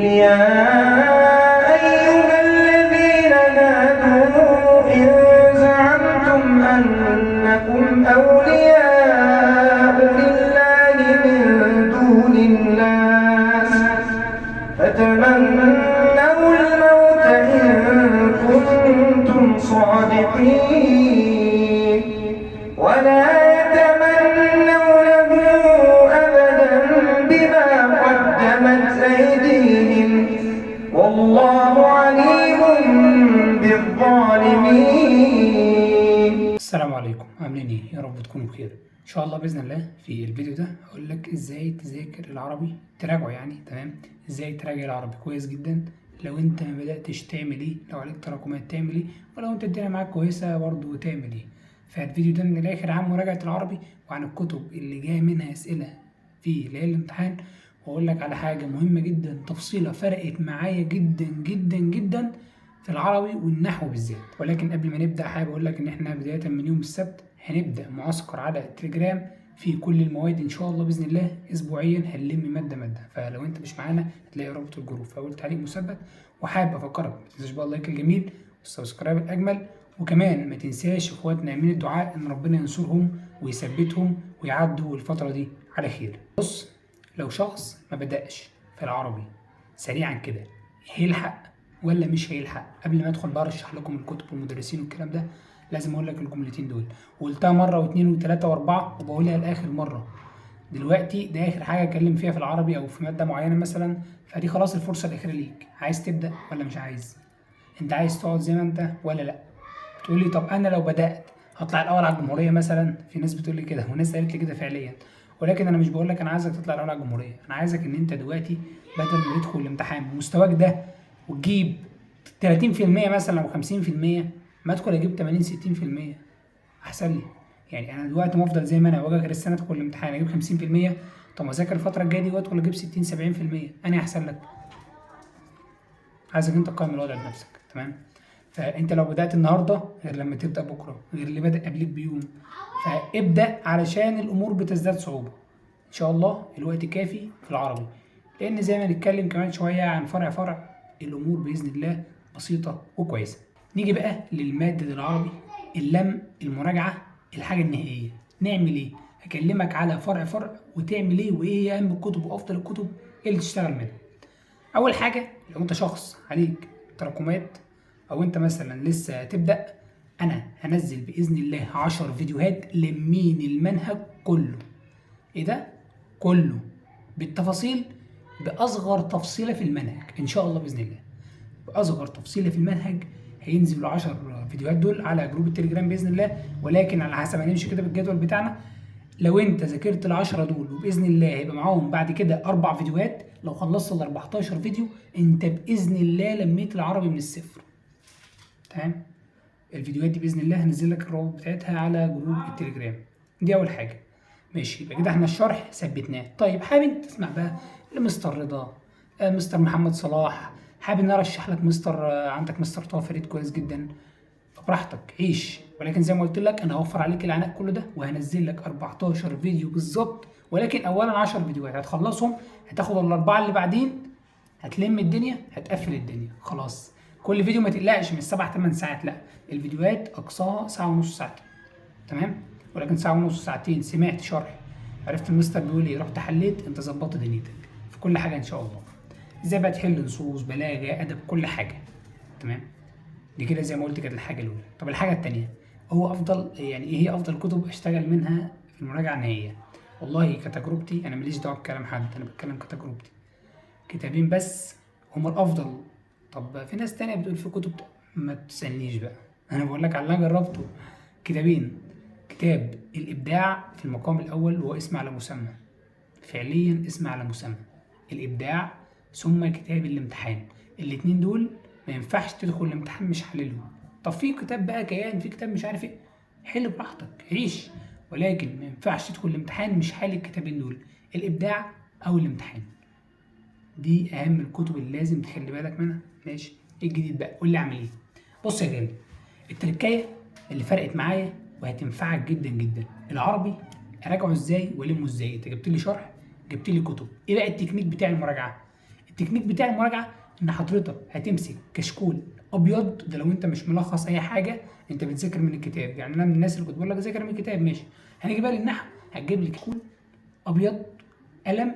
يا أيها الذين هادوا إن زعمتم أنكم أولياء لله من دون الناس فتمنوا الموت إن كنتم صادقين ولا يتمنونه أبدا بما قدمت أيديهم والله عليم بالظالمين. السلام عليكم، عاملين ايه؟ يا رب تكونوا بخير. ان شاء الله باذن الله في الفيديو ده هقول لك ازاي تذاكر العربي، تراجعه يعني. تمام؟ ازاي تراجع العربي كويس جدا لو انت ما بداتش تعمل ايه، لو عليك تراكمات تعمل ايه، ولو انت الدنيا معاك كويسه برضه تعمل ايه. فالفيديو ده من الاخر عن مراجعه العربي وعن الكتب اللي جايه منها اسئله في ليالي الامتحان. واقول لك على حاجه مهمه جدا، تفصيله فرقت معايا جدا جدا جدا في العربي والنحو بالذات. ولكن قبل ما نبدا حابب اقول لك ان احنا بدايه من يوم السبت هنبدا معسكر على التليجرام في كل المواد ان شاء الله باذن الله. اسبوعيا هنلم ماده، فلو انت مش معانا هتلاقي رابط الجروب في اول تعليق مثبت. وحابب افكرك ما تنساش بقى اللايك الجميل والسبسكرايب الاجمل، وكمان ما تنساش اخواتنا من الدعاء ان ربنا ينصرهم ويثبتهم ويعدوا الفتره دي على خير. بص، لو شخص ما بدأش في العربي سريعا كده هيلحق ولا مش هيلحق؟ قبل ما ادخل بقى ارشح لكم الكتب والمدرسين والكلام ده لازم اقول لك الجملتين دول، وقلتها مره واثنين وثلاثه واربعه وبقولها لاخر مره. دلوقتي ده اخر حاجه اتكلم فيها في العربي او في ماده معينه مثلا، فدي خلاص الفرصه الاخيره ليك. عايز تبدا ولا مش عايز؟ انت عايز تقعد زي ما انت ولا لا؟ بتقول لي طب انا لو بدات هطلع الاول على الجمهوريه مثلا. في ناس بتقول لي كده وناس قالت لي كده فعليا، ولكن انا مش بقول لك انا عايزك تطلع الاول على الجمهوريه. انا عايزك ان انت دلوقتي بدل ما تدخل الامتحان بمستواك ده وتجيب 30% مثلا او 50%، ما ادخل اجيب 80 60% احسن لي. يعني انا دلوقتي ما افضل زي ما انا واجي اخر السنه ادخل الامتحان اجيب 50%، طب ما اذاكر الفتره الجايه دي وادخل اجيب 60 70%، انا احسن لك. عايزك انت تقيم الوضع بنفسك. تمام؟ فانت لو بدات النهارده غير لما تبدا بكره غير اللي بدا قبلك بيوم، فابدا علشان الامور بتزداد صعوبه. ان شاء الله الوقت كافي في العربي، لان زي ما نتكلم كمان شويه عن فرع الامور باذن الله بسيطه وكويسه. نيجي بقى للماده العربي، اللم، المراجعه، الحاجه النهائيه. نعمل ايه؟ هكلمك على فرع وتعمل ايه، وايه هي اهم الكتب وافضل الكتب اللي تشتغل منها. اول حاجه لو انت شخص عليك تراكمات او انت مثلا لسه تبدا، انا هنزل باذن الله 10 فيديوهات لمين المنهج كله. ايه ده؟ كله بالتفاصيل، باصغر تفصيله في المنهج ان شاء الله باذن الله. باصغر تفصيله في المنهج هينزلوا 10 فيديوهات دول على جروب التليجرام باذن الله. ولكن على حسب هنمشي كده بالجدول بتاعنا، لو انت ذاكرت ال10 دول وباذن الله هيبقى معاهم بعد كده 4 فيديوهات، لو خلصت ال 14 فيديو انت باذن الله لميت العربي من الصفر. تمام؟ الفيديوهات دي باذن الله هنزل لك الروابط بتاعتها على جروب التليجرام. دي اول حاجه. ماشي، يبقى كده احنا الشرح ثبتناه. طيب حابب تسمع بقى لمستر رضا، مستر محمد صلاح، حابب ان ارشح لك مستر عندك مستر طه فريد كويس جدا، فبراحتك عيش. ولكن زي ما قلت لك انا هوفر عليك العناء كله ده وهنزل لك 14 فيديو بالظبط. ولكن اولا 10 فيديوهات هتخلصهم، هتاخد الاربعه اللي بعدين، هتلم الدنيا، هتقفل الدنيا خلاص. كل فيديو ما تقلقش من 7 8 ساعات، لا، الفيديوهات اقصاها ساعه ونص ساعتين. تمام؟ ولكن ساعه ونص ساعتين سمعت شرح، عرفت المستر بيقول ايه، رحت حليت، انت ظبطت دنيتك في كل حاجه ان شاء الله. ازاي بقى تحل نصوص، بلاغه، ادب، كل حاجه. تمام؟ دي كده زي ما قلت كده الحاجه الاولى. طب الحاجه الثانيه، هو افضل يعني ايه هي افضل كتب اشتغل منها في المراجعه النهائيه؟ والله كتجربتي انا ماليش دعوه بكلام حد، انا بتكلم كتجربتي. كتابين بس هما الافضل. طب في ناس تانية بتقول في كتب، ما تسألنيش بقى، انا بقول لك على اللي انا جربته. كتابين، كتاب الابداع في المقام الاول وهو اسم على مسمى، فعليا اسم على مسمى، الابداع، ثم كتاب الامتحان. الاتنين دول ما ينفعش تدخل الامتحان مش حللهم. طب في كتاب بقى كيان، في كتاب مش عارف ايه، حل براحتك عيش، ولكن ما ينفعش تدخل الامتحان مش حل الكتابين دول، الابداع او الامتحان. دي اهم الكتب اللي لازم تخلي بالك منها. ماشي؟ ايه الجديد بقى؟ قول لي اعمل ايه. بص يا غالي، التركايه اللي فرقت معايا وهتنفعك جدا جدا، العربي اراجعه ازاي والمه ازاي. انت جبت لي شرح، جبت لي كتب، ايه بقى التكنيك بتاع المراجعه؟ التكنيك بتاع المراجعه ان حضرتك هتمسك كشكول ابيض، ده لو انت مش ملخص اي حاجه، انت بتذاكر من الكتاب. يعني انا من الناس اللي كنت بقول لك ذاكر من الكتاب ماشي. هنيجي بقى للنحو، هتجيب لي كشكول ابيض، قلم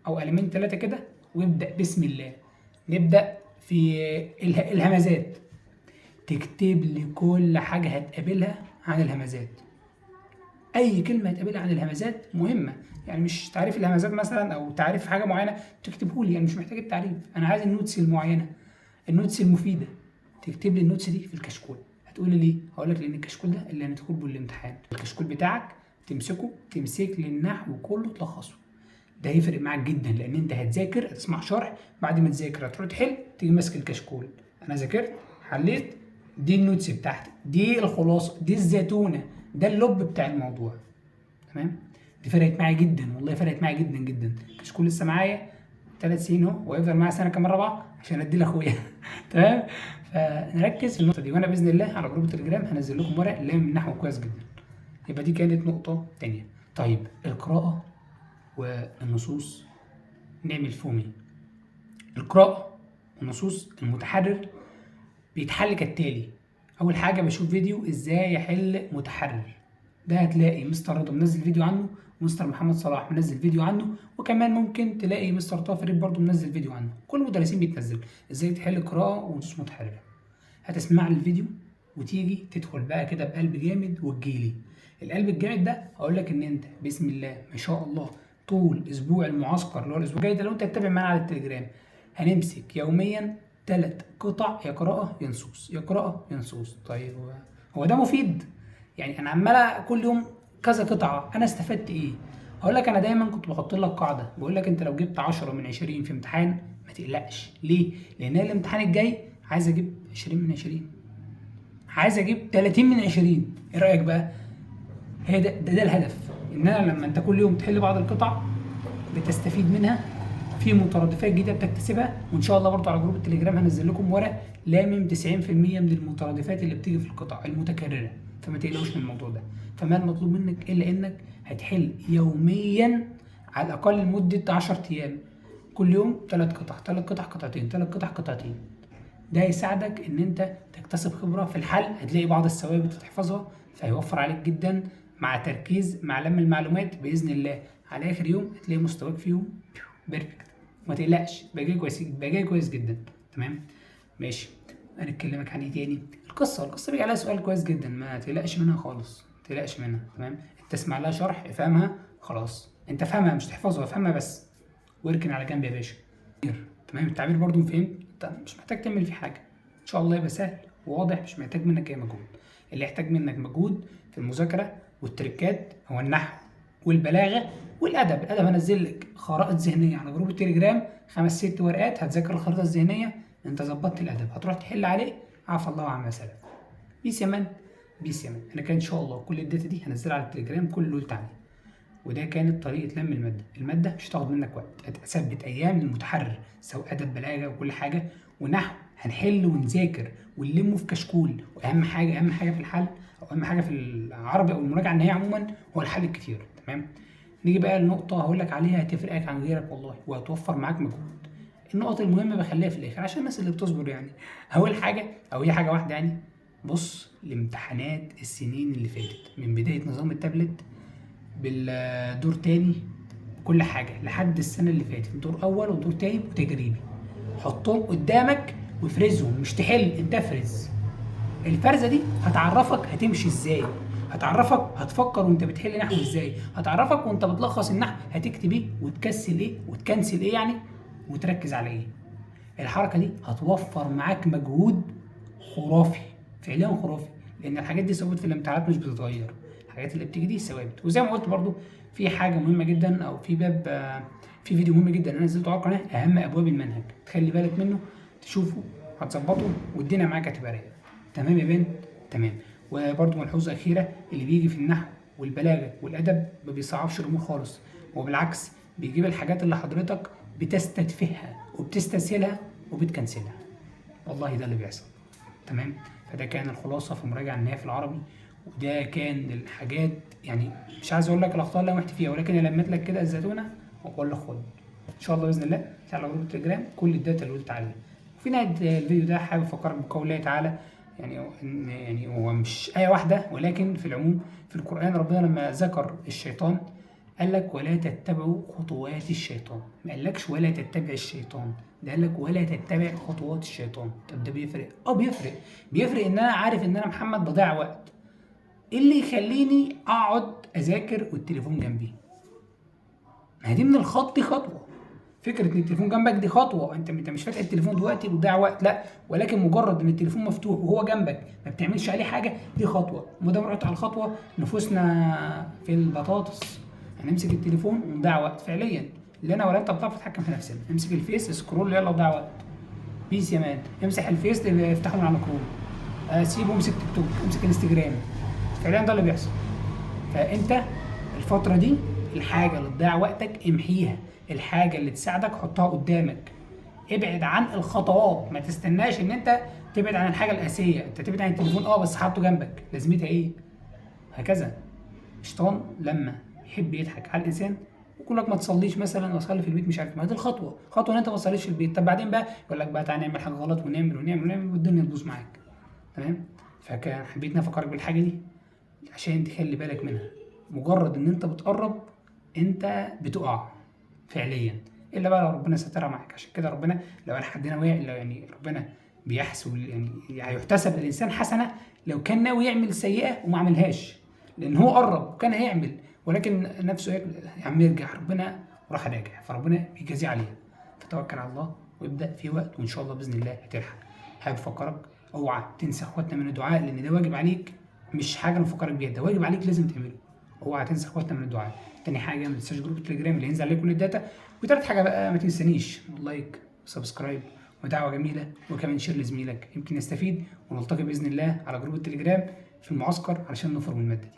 او قلمين ثلاثه كده، وابدا بسم الله. نبدا في الهمزات، تكتب لي كل حاجه هتقابلها عن الهمزات. اي كلمه هتقابلها عن الهمزات مهمه، يعني مش تعريف الهمزات مثلا او تعريف حاجه معينه تكتبه لي، يعني مش محتاج التعريف، انا عايز النوتس المعينه، النوتس المفيده. تكتب لي النوتس دي في الكشكول. هتقول لي ليه؟ هقول لك لان الكشكول ده اللي هندخل بيه الامتحان. الكشكول بتاعك تمسكه، تمسك لي النحو كله تلخصه. ده هيفرق معاك جدا، لان انت هتذاكر، هتسمع شرح، بعد ما تذاكر هتروح تحل، تيجي ماسك الكشكول. انا ذاكرت، حليت، دي النوتس بتاعتي، دي الخلاصه، دي الزيتونه، ده اللب بتاع الموضوع. تمام؟ دي فرقت معايا جدا، والله فرقت معايا جدا جدا. الكشكول لسه معايا 3 سنين اهو، وهيفضل معايا سنه كمان رابعه عشان ادي لاخويا. تمام؟ فنركز في النقطه دي، وانا باذن الله على جروب التليجرام هنزل لكم ورق لام النحو كويس جدا. يبقى دي كانت نقطه ثانيه. طيب القراءه والنصوص نعمل فيهم ايه؟ القراءه والنصوص المتحرر بيتحل كالتالي. اول حاجه بشوف فيديو ازاي احل متحرر، ده هتلاقي مستر رضا منزل فيديو عنه، ومستر محمد صلاح منزل فيديو عنه، وكمان ممكن تلاقي مستر طه فريد برضه منزل فيديو عنه. كل المدرسين بيتنزلوا ازاي تحل قراءه ونصوص متحرره. هتسمع لي الفيديو وتيجي تدخل بقى كده بقلب جامد وتجيلي. القلب الجامد ده هقول لك ان انت بسم الله ما شاء الله طول اسبوع المعسكر اللي هو الاسبوع الجاي ده، لو انت تتابع معانا على التليجرام، هنمسك يوميا 3 قطع، يا قراءه يا نصوص، يا قراءه يا نصوص. طيب هو ده مفيد؟ يعني انا عمال كل يوم كذا قطعه، انا استفدت ايه؟ هقول لك انا دايما كنت بحط لك قاعده، بقول لك انت لو جبت 10 من 20 في امتحان ما تقلقش. ليه؟ لان الامتحان الجاي عايز اجيب 20 من 20، عايز اجيب 30 من 20. ايه رايك بقى؟ هي ده الهدف، ان انا لما انت كل يوم تحل بعض القطع بتستفيد منها، في مترادفات جديده بتكتسبها. وان شاء الله برضو على جروب التليجرام هنزل لكم ورق لامم 90% من المترادفات اللي بتيجي في القطع المتكرره، فما تقلقوش من الموضوع ده. فما المطلوب منك الا انك هتحل يوميا على الاقل لمده 10 ايام، كل يوم 3 قطع، 3 قطع قطعتين، 3 قطع قطعتين. ده هيساعدك ان انت تكتسب خبره في الحل، هتلاقي بعض الثوابت تحفظها، فهيوفر عليك جدا مع تركيز مع لم المعلومات باذن الله. على اخر يوم هتلاقي مستواك فيهم بيرفكت. ما تقلقش، بقى جاي كويس جدا. تمام؟ ماشي. هنتكلمك عن ايه تاني؟ القصه بيجي عليها سؤال كويس جدا، ما تقلقش منها خالص، ما تقلقش منها. تمام؟ انت اسمع لها شرح، افهمها خلاص، انت فهمها مش تحفظها، افهمها بس واركن على جنب يا باشا. تمام؟ التعبير برضو فهمت، انت مش محتاج تعمل فيه حاجه، ان شاء الله يبقى سهل وواضح، مش محتاج منك اي مجهود. اللي يحتاج منك مجهود في المذاكره والتركات هو النحو والبلاغه والادب. الادب هنزل لك خرائط ذهنيه على جروب التليجرام، 5 6 ورقات، هتذاكر الخريطه الذهنيه، انت ظبطت الادب، هتروح تحل عليه، عفى الله عما سلف. بيس يا مان، بيس يا مان. انا كان ان شاء الله كل الداتا دي هنزلها على التليجرام كل اللي قلت عليه. وده كانت طريقه لم الماده مش هتاخد منك وقت، هتثبت ايام للمتحرر سواء ادب بلاغه وكل حاجه، ونحو هنحل ونذاكر ونلمه في كشكول. واهم حاجه، اهم حاجه في الحل او اهم حاجه في العربي او المراجعه النهائيه عموما هو الحل الكتير. تمام؟ نيجي بقى لنقطه هقول لك عليها هتفرقك عن غيرك والله، وهتوفر معاك مجهود. النقط المهمه بخليها في الاخر عشان الناس اللي بتصبر يعني. اول حاجه او هي حاجه واحده يعني، بص لامتحانات السنين اللي فاتت من بدايه نظام التابلت بالدور تاني كل حاجه لحد السنه اللي فاتت، دور اول ودور تاني وتجريبي، حطهم قدامك وافرزهم، مش تحل انت افرز. الفرزه دي هتعرفك هتمشي ازاي، هتعرفك هتفكر وانت بتحل نحو ازاي، هتعرفك وانت بتلخص النحو هتكتب ايه وتكسل ايه وتكنسل ايه يعني، وتركز على ايه. الحركه دي هتوفر معاك مجهود خرافي، فعليا خرافي، لان الحاجات دي ثوابت في الامتحانات مش بتتغير، الحاجات اللي بتيجي دي ثوابت. وزي ما قلت برضو في حاجه مهمه جدا او في باب في فيديو مهم جدا انا نزلته على القناه، اهم ابواب المنهج، تخلي بالك منه، تشوفه هتظبطه والدنيا معاك هتبقى رايقه. تمام يا بنت؟ تمام. وبرضو ملحوظه اخيره، اللي بيجي في النحو والبلاغه والادب ما بيصعبش الامور خالص، وبالعكس بيجيب الحاجات اللي حضرتك بتستتفهها وبتستسهلها وبتكنسلها، والله ده اللي بيحصل. تمام؟ فده كان الخلاصه في مراجعه النهائيه في العربي، وده كان الحاجات، يعني مش عايز اقول لك الاخطاء اللي انا وقعت فيها، ولكن لميت لك كده الزيتونه واقول لك خد ان شاء الله باذن الله على جروب التليجرام كل الداتا اللي قلت عليها. وفي نهايه الفيديو ده حابب افكرك بقول الله تعالى، يعني هو مش آية واحدة ولكن في العموم في القرآن ربنا لما ذكر الشيطان قال لك ولا تتبعوا خطوات الشيطان، ما قالكش ولا تتبع الشيطان، ده قال لك ولا تتبع خطوات الشيطان. طب ده بيفرق؟ بيفرق ان انا عارف ان انا محمد بضيع وقت، ايه اللي يخليني اقعد اذاكر والتليفون جنبي؟ ما هي دي من الخط، دي خطوه. فكره ان التليفون جنبك دي خطوه، انت مش فاتح التليفون دلوقتي وبتضيع وقت، لا، ولكن مجرد ان التليفون مفتوح وهو جنبك ما بتعملش عليه حاجه، دي خطوه. وما دام رحت على الخطوه نفوسنا في البطاطس، هنمسك التليفون ونضيع وقت فعليا. اللي انا ولا انت بتعرف تتحكم في نفسنا، امسك الفيس سكرول يلا وضيع وقت. بيس يا مان، امسح الفيس افتحه من على كروم، سيبه امسك تيك توك، امسك انستجرام. فعليا ده اللي بيحصل. فانت الفتره دي الحاجه اللي تضيع وقتك امحيها، الحاجه اللي تساعدك حطها قدامك. ابعد عن الخطوات، ما تستناش ان انت تبعد عن الحاجه الاساسيه. انت تبعد عن التليفون بس حاطه جنبك، لازمتها ايه؟ هكذا الشيطان لما يحب يضحك على الانسان يقول لك ما تصليش مثلا واصلي في البيت، مش عارف ما دي الخطوه ان انت ما تصليش في البيت. طب بعدين بقى يقول لك بقى تعالى نعمل حاجه غلط ونعمل والدنيا تبوظ معاك. تمام؟ فكان حبيت افكرك بالحاجه دي عشان تخلي بالك منها. مجرد ان انت بتقرب انت بتقع فعليا، الا بقى لو ربنا سترها معاك. عشان كده ربنا لو قال حد ناوي، يعني ربنا بيحسب، يعني هيحتسب للانسان حسنه لو كان ناوي يعمل سيئه وما عملهاش، لان هو قرب وكان هيعمل ولكن نفسه يا عم يرجع، ربنا راح راجع، فربنا بيجازيه عليها. فتوكل على الله وابدا في وقت، وان شاء الله باذن الله هتلحق. حابب افكرك اوعى تنسى اخواتنا من الدعاء، لان ده واجب عليك، مش حاجه نفكرك بيها، ده واجب عليك لازم تعمله. اوعى تنسى اخواتنا من الدعاء. تاني حاجه ما تنساش جروب التليجرام اللي هينزل عليه كل الداتا. وتالت حاجه بقى ما تنسانيش لايك وسبسكرايب ودعوه جميله، وكمان شير لزميلك يمكن يستفيد، ونلتقي باذن الله على جروب التليجرام في المعسكر علشان نخرج من الماده دي.